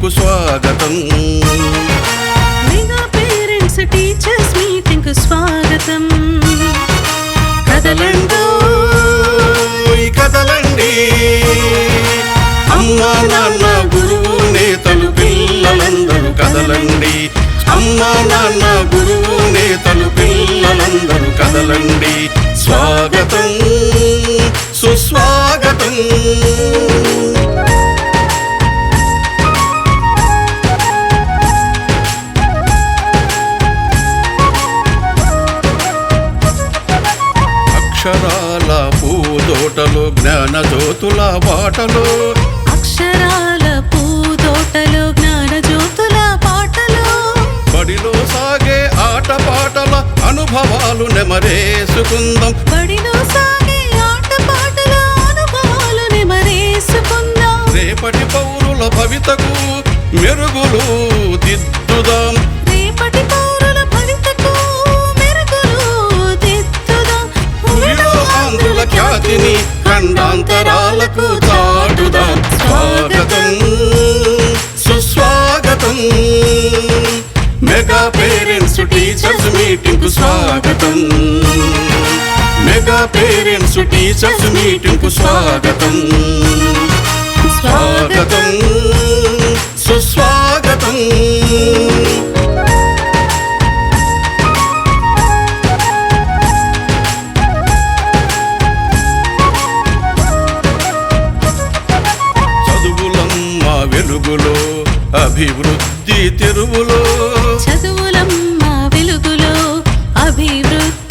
Meeting కు స్వాగతం. Mega parents teachers meeting కు స్వాగతం. కదలండి కదలండి, అమ్మా నాన్న గురువు నేతలు పిల్లలందరూ కదలండి. అమ్మా నాన్న గురువు నేతలు పిల్లలందరూ కదలండి. స్వాగతం సుస్వాగతం. అక్షరాల పూదోటలో జ్ఞాన జ్యోతుల బాటలో. అక్షరాల పూదోటలో జ్ఞాన జ్యోతుల పాటలో. బడిలో సాగే ఆట పాటల అనుభవాలు నెమరేసుకుందాం. బడిలో సాగే ఆట పాటల అనుభవాలు నెమరేసుకుందాం. రేపటి పౌరుల భవితకు మెరుగులు దిద్దుదాం. రేపటి పౌరుల భవితకు మెరుగులు దిద్దుదాం. భూమిలో ఆంధ్రుల ఖ్యాతిని ఖండాంతరాలకు చాటుదాం. స్వాగతం సుస్వాగతం. మెగా పేరెంట్స్ టీచర్స్ మీటింగ్ కు స్వాగతం. మెగా పేరెంట్స్ టీచర్స్ మీటింగ్ కు స్వాగతం. స్వాగతం సుస్వాగతం. చదువులమ్మ వెలుగులో అభివృద్ధి తెరువులో. చదువులమ్మ వెలుగులో అభివృద్ధి